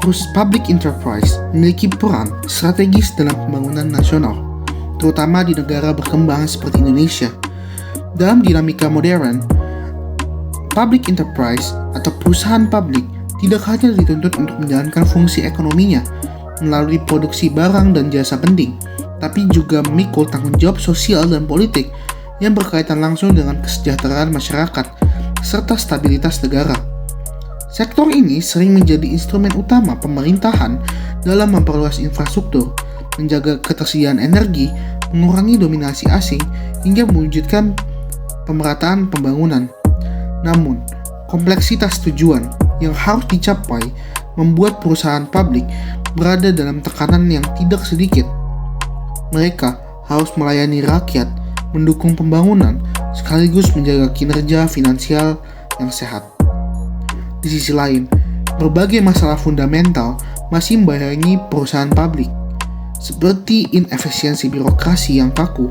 Public enterprise memiliki peran strategis dalam pembangunan nasional, terutama di negara berkembang seperti Indonesia. Dalam dinamika modern, public enterprise atau perusahaan publik tidak hanya dituntut untuk menjalankan fungsi ekonominya melalui produksi barang dan jasa penting, tapi juga memikul tanggung jawab sosial dan politik yang berkaitan langsung dengan kesejahteraan masyarakat serta stabilitas negara. Sektor ini sering menjadi instrumen utama pemerintahan dalam memperluas infrastruktur, menjaga ketersediaan energi, mengurangi dominasi asing, hingga mewujudkan pemerataan pembangunan. Namun, kompleksitas tujuan yang harus dicapai membuat perusahaan publik berada dalam tekanan yang tidak sedikit. Mereka harus melayani rakyat, mendukung pembangunan, sekaligus menjaga kinerja finansial yang sehat. Di sisi lain, berbagai masalah fundamental masih membayangi perusahaan publik, seperti inefisiensi birokrasi yang kaku,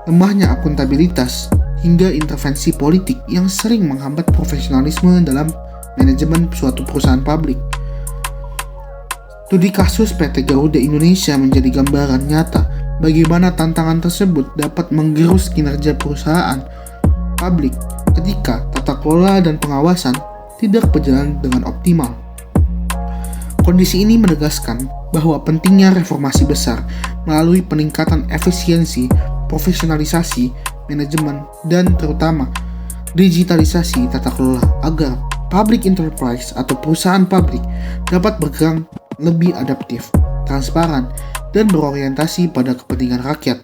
lemahnya akuntabilitas, hingga intervensi politik yang sering menghambat profesionalisme dalam manajemen suatu perusahaan publik. Studi kasus PT Garuda Indonesia menjadi gambaran nyata bagaimana tantangan tersebut dapat menggerus kinerja perusahaan publik ketika tata kelola dan pengawasan tidak berjalan dengan optimal. Kondisi ini menegaskan bahwa pentingnya reformasi besar melalui peningkatan efisiensi, profesionalisasi, manajemen, dan terutama digitalisasi tata kelola agar public enterprise atau perusahaan publik dapat bergerak lebih adaptif, transparan, dan berorientasi pada kepentingan rakyat.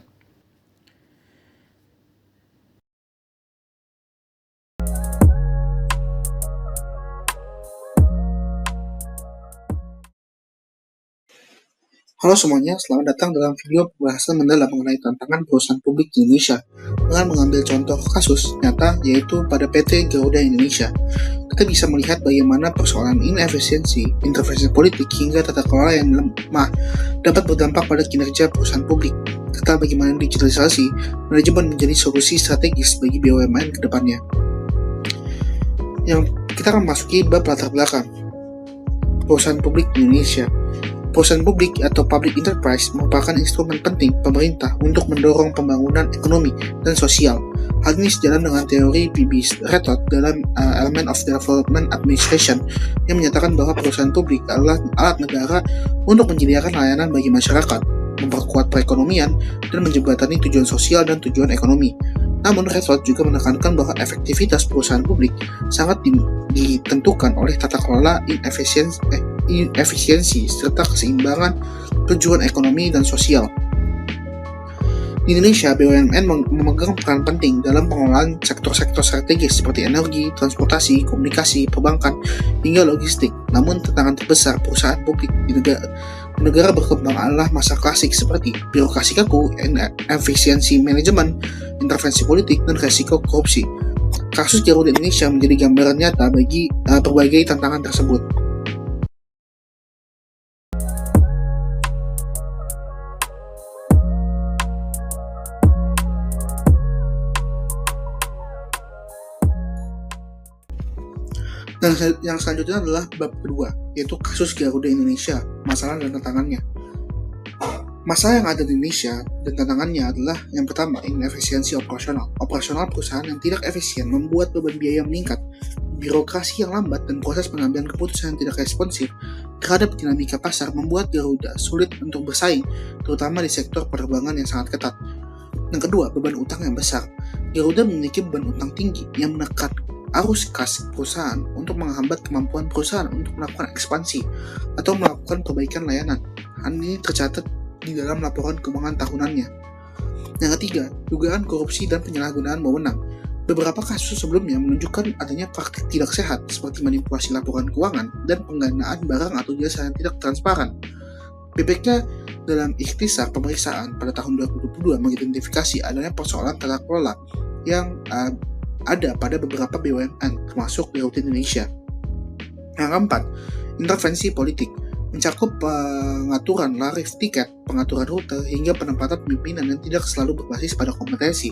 Halo semuanya, selamat datang dalam video pembahasan mendalam mengenai tantangan perusahaan publik di Indonesia dengan mengambil contoh kasus nyata yaitu pada PT Garuda Indonesia. Kita bisa melihat bagaimana persoalan inefisiensi, intervensi politik, hingga tata kelola yang lemah dapat berdampak pada kinerja perusahaan publik, serta bagaimana digitalisasi manajemen menjadi solusi strategis bagi BUMN ke depannya. Yang kita akan masuki bab latar belakang perusahaan publik di Indonesia. Perusahaan publik atau public enterprise merupakan instrumen penting pemerintah untuk mendorong pembangunan ekonomi dan sosial. Hal ini sejalan dengan teori B.B. Rathod dalam Element of Development Administration yang menyatakan bahwa perusahaan publik adalah alat negara untuk menyediakan layanan bagi masyarakat, memperkuat perekonomian, dan menjembatani tujuan sosial dan tujuan ekonomi. Namun, Rathod juga menekankan bahwa efektivitas perusahaan publik sangat ditentukan oleh tata kelola efisiensi serta keseimbangan tujuan ekonomi dan sosial. Di Indonesia, BUMN memegang peran penting dalam pengelolaan sektor-sektor strategis seperti energi, transportasi, komunikasi, perbankan, hingga logistik. Namun, tantangan terbesar perusahaan publik di negara berkembang adalah masa klasik seperti birokrasi kaku, efisiensi manajemen, intervensi politik, dan resiko korupsi. Kasus Garuda Indonesia menjadi gambaran nyata bagi berbagai tantangan tersebut. Dan yang selanjutnya adalah bab kedua, yaitu kasus Garuda Indonesia, masalah dan tantangannya. Masalah yang ada di Indonesia dan tantangannya adalah yang pertama, inefisiensi operasional. Operasional perusahaan yang tidak efisien membuat beban biaya meningkat, birokrasi yang lambat, dan proses pengambilan keputusan yang tidak responsif terhadap dinamika pasar membuat Garuda sulit untuk bersaing, terutama di sektor penerbangan yang sangat ketat. Yang kedua, beban utang yang besar. Garuda memiliki beban utang tinggi yang menekan arus kas perusahaan untuk menghambat kemampuan perusahaan untuk melakukan ekspansi atau melakukan perbaikan layanan. Hal ini tercatat di dalam laporan keuangan tahunannya. Yang ketiga, dugaan korupsi dan penyalahgunaan wewenang. Beberapa kasus sebelumnya menunjukkan adanya praktik tidak sehat seperti manipulasi laporan keuangan dan penggandaan barang atau jasa yang tidak transparan. BPK dalam ikhtisar pemeriksaan pada tahun 2022 mengidentifikasi adanya persoalan tata kelola yang ada pada beberapa BUMN, termasuk Garuda Indonesia. Yang keempat, intervensi politik mencakup pengaturan tarif tiket, pengaturan rute, hingga penempatan pimpinan yang tidak selalu berbasis pada kompetensi.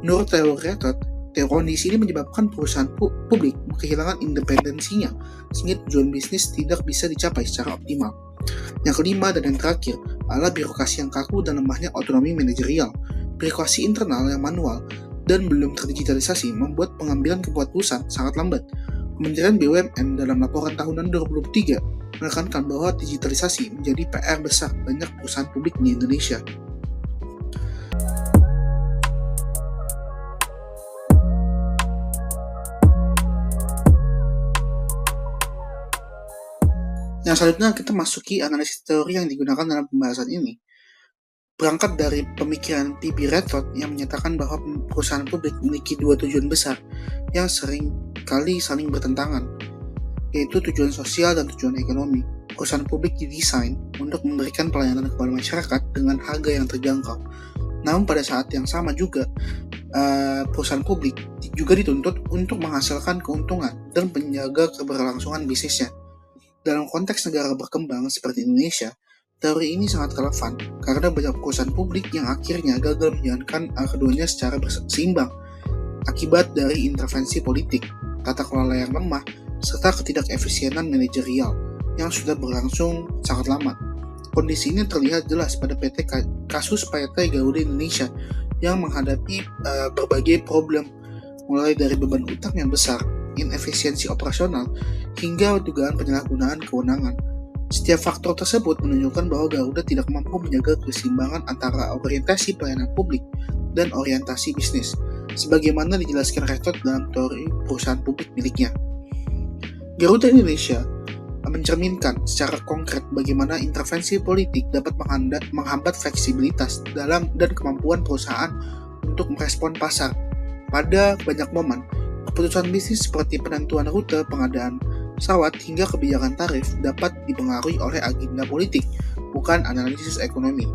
Menurut teori Rathod, Kondisi ini menyebabkan perusahaan publik kehilangan independensinya, sehingga tujuan bisnis tidak bisa dicapai secara optimal. Yang kelima dan yang terakhir adalah birokrasi yang kaku dan lemahnya otonomi manajerial. Birokrasi internal yang manual dan belum terdigitalisasi membuat pengambilan keputusan sangat lambat. Kementerian BUMN dalam laporan tahunan 2023 menekankan bahwa digitalisasi menjadi PR besar banyak perusahaan publik di Indonesia. Yang selanjutnya kita masuki analisis teori yang digunakan dalam pembahasan ini. Berangkat dari pemikiran P.B. Redford yang menyatakan bahwa perusahaan publik memiliki dua tujuan besar yang sering kali saling bertentangan, yaitu tujuan sosial dan tujuan ekonomi. Perusahaan publik didesain untuk memberikan pelayanan kepada masyarakat dengan harga yang terjangkau. Namun pada saat yang sama juga, perusahaan publik juga dituntut untuk menghasilkan keuntungan dan menjaga keberlangsungan bisnisnya. Dalam konteks negara berkembang seperti Indonesia, teori ini sangat relevan karena banyak perusahaan publik yang akhirnya gagal menjalankan keduanya secara seimbang akibat dari intervensi politik, tata kelola yang lemah, serta ketidakefisienan manajerial yang sudah berlangsung sangat lama. Kondisi ini terlihat jelas pada kasus PT Garuda Indonesia yang menghadapi berbagai problem, mulai dari beban utang yang besar, inefisiensi operasional, hingga dugaan penyalahgunaan kewenangan. Setiap faktor tersebut menunjukkan bahwa Garuda tidak mampu menjaga keseimbangan antara orientasi pelayanan publik dan orientasi bisnis, sebagaimana dijelaskan Redford dalam teori perusahaan publik miliknya. Garuda Indonesia mencerminkan secara konkret bagaimana intervensi politik dapat menghambat fleksibilitas dalam dan kemampuan perusahaan untuk merespon pasar. Pada banyak momen, keputusan bisnis seperti penentuan rute, pengadaan pesawat, hingga kebijakan tarif dapat dipengaruhi oleh agenda politik, bukan analisis ekonomi.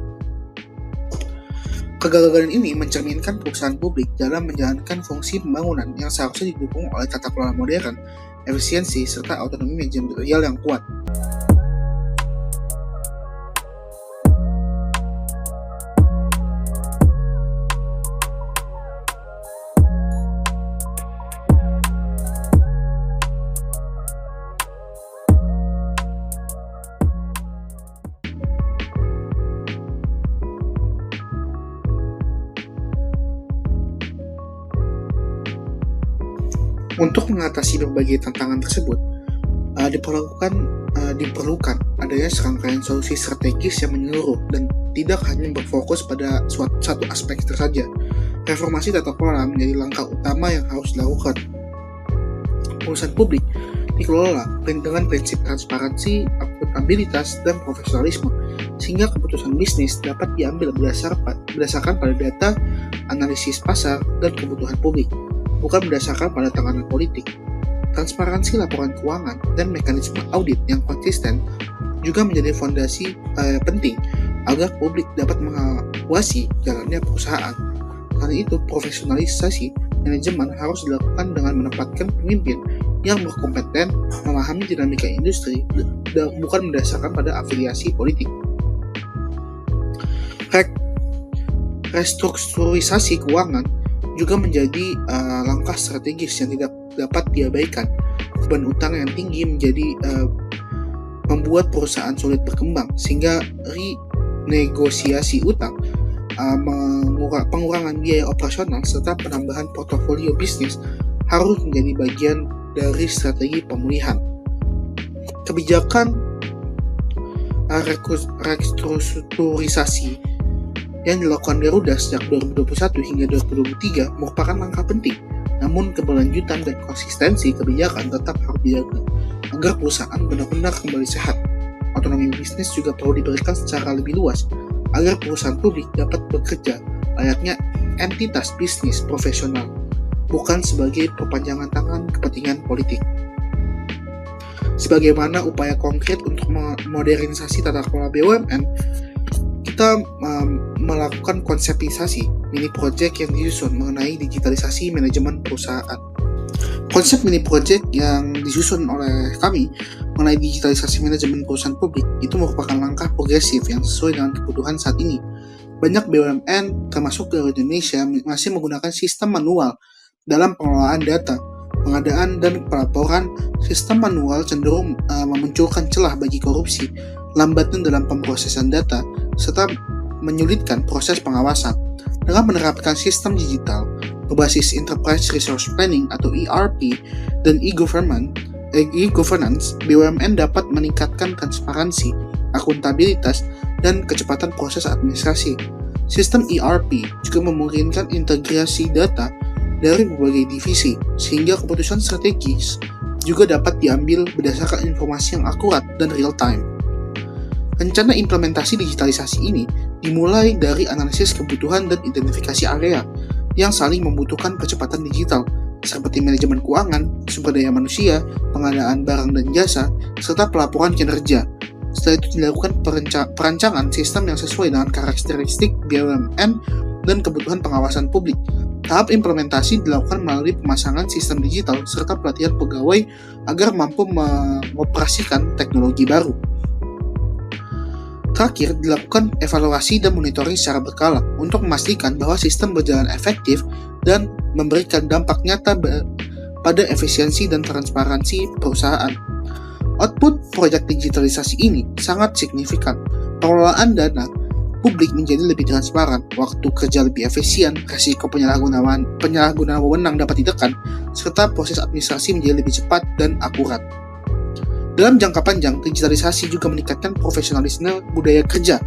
Kegagalan ini mencerminkan perusahaan publik dalam menjalankan fungsi pembangunan yang seharusnya didukung oleh tata kelola modern, efisiensi, serta otonomi manajerial yang kuat. Untuk mengatasi berbagai tantangan tersebut, diperlukan adanya serangkaian solusi strategis yang menyeluruh dan tidak hanya berfokus pada satu aspek saja. Reformasi tata kelola menjadi langkah utama yang harus dilakukan. Perusahaan publik dikelola dengan prinsip transparansi, akuntabilitas, dan profesionalisme, sehingga keputusan bisnis dapat diambil berdasarkan pada data, analisis pasar, dan kebutuhan publik, bukan berdasarkan pada tekanan politik. Transparansi laporan keuangan dan mekanisme audit yang konsisten juga menjadi fondasi penting agar publik dapat mengawasi jalannya perusahaan. Karena itu, profesionalisasi manajemen harus dilakukan dengan menempatkan pemimpin yang berkompeten, memahami dinamika industri, dan bukan berdasarkan pada afiliasi politik. Restrukturisasi keuangan juga menjadi langkah strategis yang tidak dapat diabaikan. Beban utang yang tinggi membuat perusahaan sulit berkembang, sehingga renegosiasi utang, pengurangan biaya operasional, serta penambahan portofolio bisnis harus menjadi bagian dari strategi pemulihan. Kebijakan restrukturisasi yang dilakukan Garuda sejak 2021 hingga 2023 merupakan langkah penting, namun keberlanjutan dan konsistensi kebijakan tetap harus dijaga agar perusahaan benar-benar kembali sehat. Otonomi bisnis juga perlu diberikan secara lebih luas agar perusahaan publik dapat bekerja layaknya entitas bisnis profesional, bukan sebagai perpanjangan tangan kepentingan politik. Sebagaimana upaya konkret untuk modernisasi tata kelola BUMN, kita melakukan konseptisasi mini project yang disusun mengenai digitalisasi manajemen perusahaan. Konsep mini project yang disusun oleh kami mengenai digitalisasi manajemen perusahaan publik itu merupakan langkah progresif yang sesuai dengan kebutuhan saat ini. Banyak BUMN, termasuk Garuda Indonesia, masih menggunakan sistem manual Dalam pengelolaan data, pengadaan dan pelaporan, sistem manual cenderung memunculkan celah bagi korupsi, lambatnya dalam pemrosesan data, serta menyulitkan proses pengawasan. Dengan menerapkan sistem digital berbasis Enterprise Resource Planning atau ERP dan e-governance, BUMN dapat meningkatkan transparansi, akuntabilitas, dan kecepatan proses administrasi. Sistem ERP juga memungkinkan integrasi data dari berbagai divisi, sehingga keputusan strategis juga dapat diambil berdasarkan informasi yang akurat dan real-time. Rencana implementasi digitalisasi ini dimulai dari analisis kebutuhan dan identifikasi area yang saling membutuhkan percepatan digital, seperti manajemen keuangan, sumber daya manusia, pengadaan barang dan jasa, serta pelaporan kinerja. Setelah itu dilakukan perancangan sistem yang sesuai dengan karakteristik BUMN dan kebutuhan pengawasan publik. Tahap implementasi dilakukan melalui pemasangan sistem digital serta pelatihan pegawai agar mampu mengoperasikan teknologi baru. Terakhir, dilakukan evaluasi dan monitoring secara berkala untuk memastikan bahwa sistem berjalan efektif dan memberikan dampak nyata pada efisiensi dan transparansi perusahaan. Output proyek digitalisasi ini sangat signifikan. Pengelolaan dana publik menjadi lebih transparan, waktu kerja lebih efisien, risiko penyalahgunaan wewenang dapat ditekan, serta proses administrasi menjadi lebih cepat dan akurat. Dalam jangka panjang, digitalisasi juga meningkatkan profesionalisme budaya kerja,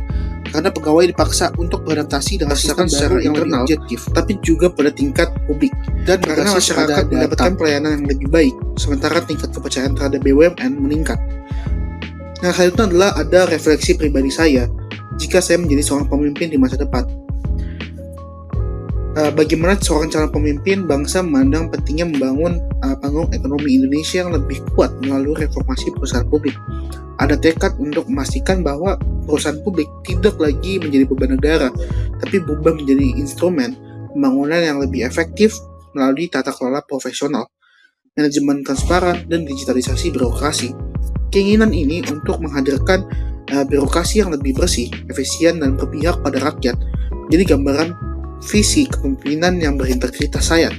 karena pegawai dipaksa untuk beradaptasi dengan sistem baru yang lebih objektif, tapi juga pada tingkat publik, dan karena masyarakat mendapatkan pelayanan yang lebih baik, sementara tingkat kepercayaan terhadap BUMN meningkat. Nah, hal itu adalah ada refleksi pribadi saya jika saya menjadi seorang pemimpin di masa depan. Bagaimana seorang calon pemimpin bangsa memandang pentingnya membangun panggung ekonomi Indonesia yang lebih kuat melalui reformasi perusahaan publik. Ada tekad untuk memastikan bahwa perusahaan publik tidak lagi menjadi beban negara, tapi berubah menjadi instrumen pembangunan yang lebih efektif melalui tata kelola profesional, manajemen transparan, dan digitalisasi birokrasi. Keinginan ini untuk menghadirkan birokrasi yang lebih bersih, efisien, dan berpihak pada rakyat jadi gambaran visi kepemimpinan yang berintegritas saya.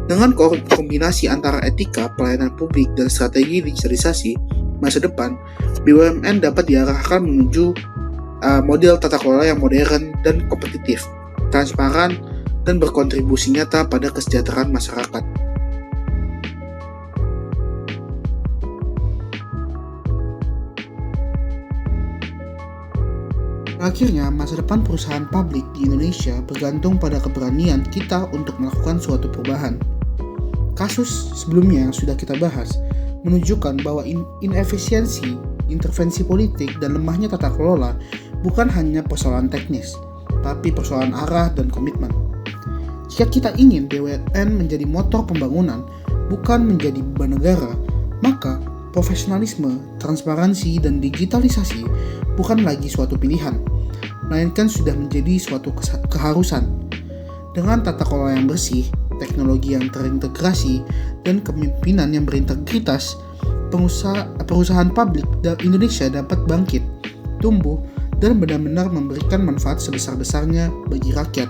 Dengan kombinasi antara etika, pelayanan publik, dan strategi digitalisasi masa depan, BUMN dapat diarahkan menuju model tata kelola yang modern dan kompetitif, transparan, dan berkontribusi nyata pada kesejahteraan masyarakat. Akhirnya, masa depan perusahaan publik di Indonesia bergantung pada keberanian kita untuk melakukan suatu perubahan. Kasus sebelumnya yang sudah kita bahas menunjukkan bahwa inefisiensi, intervensi politik, dan lemahnya tata kelola bukan hanya persoalan teknis, tapi persoalan arah dan komitmen. Jika kita ingin BUMN menjadi motor pembangunan, bukan menjadi beban negara, maka profesionalisme, transparansi, dan digitalisasi bukan lagi suatu pilihan, melainkan sudah menjadi suatu keharusan. Dengan tata kelola yang bersih, teknologi yang terintegrasi, dan kepemimpinan yang berintegritas, perusahaan publik Indonesia dapat bangkit, tumbuh, dan benar-benar memberikan manfaat sebesar-besarnya bagi rakyat.